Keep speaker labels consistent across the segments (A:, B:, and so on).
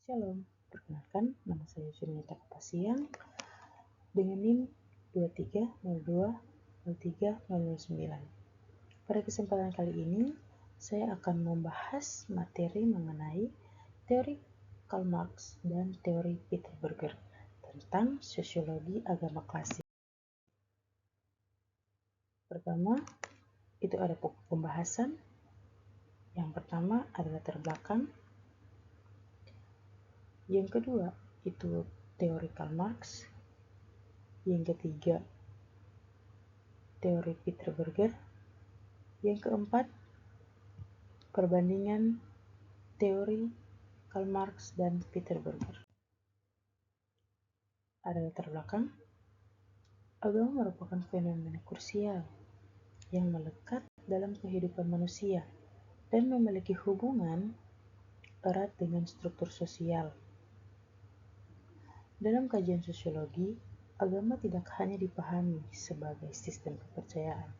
A: Shalom, perkenalkan nama saya Junita Kapasiang dengan NIM 230203039. Pada kesempatan kali ini, saya akan membahas materi mengenai teori Karl Marx dan teori Peter Berger tentang sosiologi agama klasik. Pertama, itu ada pokok pembahasan. Yang pertama adalah latar belakang. Yang kedua, itu teori Karl Marx. Yang ketiga, teori Peter Berger. Yang keempat, perbandingan teori Karl Marx dan Peter Berger. Ada latar belakang. Agama merupakan fenomena krusial yang melekat dalam kehidupan manusia dan memiliki hubungan erat dengan struktur sosial. Dalam kajian sosiologi, agama tidak hanya dipahami sebagai sistem kepercayaan,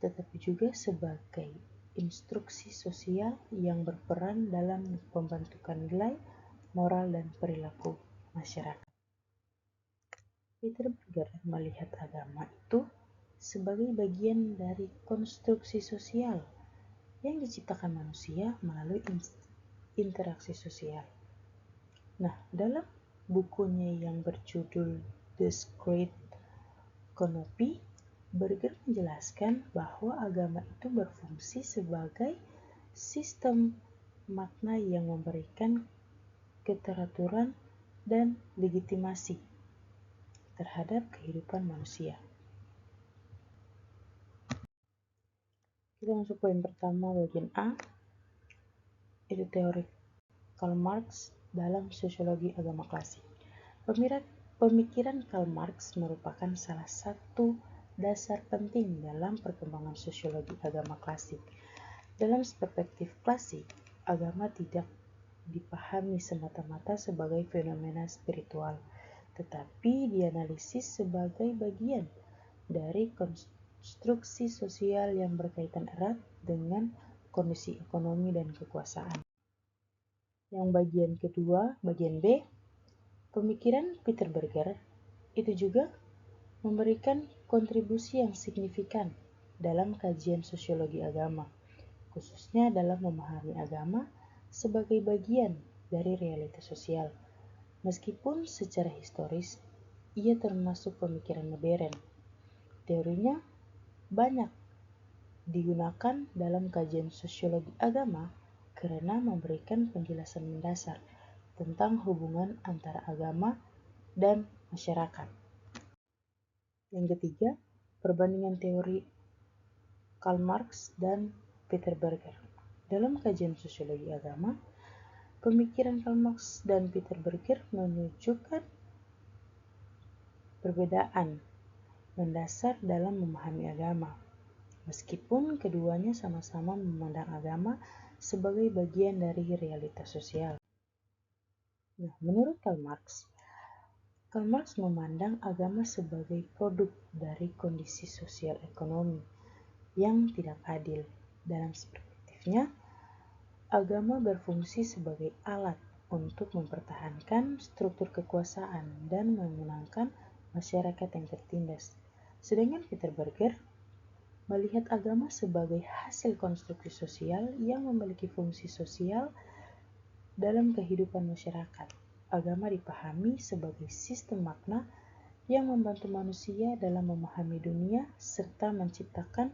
A: tetapi juga sebagai instruksi sosial yang berperan dalam pembentukan nilai, moral, dan perilaku masyarakat. Peter Berger melihat agama itu sebagai bagian dari konstruksi sosial yang diciptakan manusia melalui interaksi sosial. Nah, dalam bukunya yang berjudul The Great Canopy, Berger menjelaskan bahwa agama itu berfungsi sebagai sistem makna yang memberikan keteraturan dan legitimasi terhadap kehidupan manusia. Kita masuk poin pertama bagian A, itu teori Karl Marx dalam sosiologi agama klasik. Pemikiran Karl Marx merupakan salah satu dasar penting dalam perkembangan sosiologi agama klasik. Dalam perspektif klasik, agama tidak dipahami semata-mata sebagai fenomena spiritual, tetapi dianalisis sebagai bagian dari konstruksi sosial yang berkaitan erat dengan kondisi ekonomi dan kekuasaan. Yang bagian kedua, bagian B, pemikiran Peter Berger itu juga memberikan kontribusi yang signifikan dalam kajian sosiologi agama, khususnya dalam memahami agama sebagai bagian dari realitas sosial. Meskipun secara historis ia termasuk pemikiran modern, teorinya banyak digunakan dalam kajian sosiologi agama karena memberikan penjelasan mendasar tentang hubungan antara agama dan masyarakat. Yang ketiga, perbandingan teori Karl Marx dan Peter Berger. Dalam kajian sosiologi agama, pemikiran Karl Marx dan Peter Berger menunjukkan perbedaan mendasar dalam memahami agama, meskipun keduanya sama-sama memandang agama sebagai bagian dari realitas sosial. Nah, menurut Karl Marx memandang agama sebagai produk dari kondisi sosial ekonomi yang tidak adil. Dalam perspektifnya, agama berfungsi sebagai alat untuk mempertahankan struktur kekuasaan dan memenangkan masyarakat yang tertindas. Sedangkan Peter Berger melihat agama sebagai hasil konstruksi sosial yang memiliki fungsi sosial dalam kehidupan masyarakat. Agama dipahami sebagai sistem makna yang membantu manusia dalam memahami dunia serta menciptakan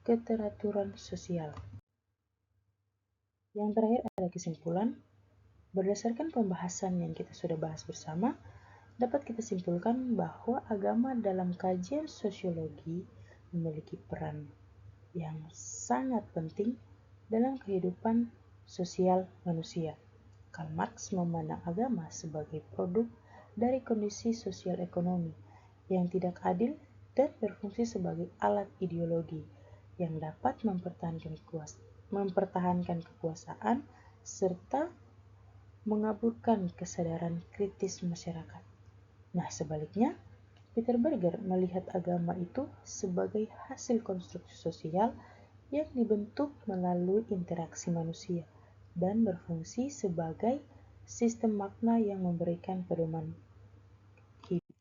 A: keteraturan sosial. Yang terakhir ada kesimpulan. Berdasarkan pembahasan yang kita sudah bahas bersama, dapat kita simpulkan bahwa agama dalam kajian sosiologi memiliki peran yang sangat penting dalam kehidupan sosial manusia. Karl Marx memandang agama sebagai produk dari kondisi sosial ekonomi yang tidak adil dan berfungsi sebagai alat ideologi yang dapat mempertahankan kekuasaan serta mengaburkan kesadaran kritis masyarakat. Nah, sebaliknya, Peter Berger melihat agama itu sebagai hasil konstruksi sosial yang dibentuk melalui interaksi manusia dan berfungsi sebagai sistem makna yang memberikan pedoman hidup.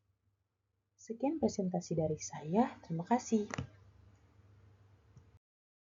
A: Sekian presentasi dari saya, terima kasih.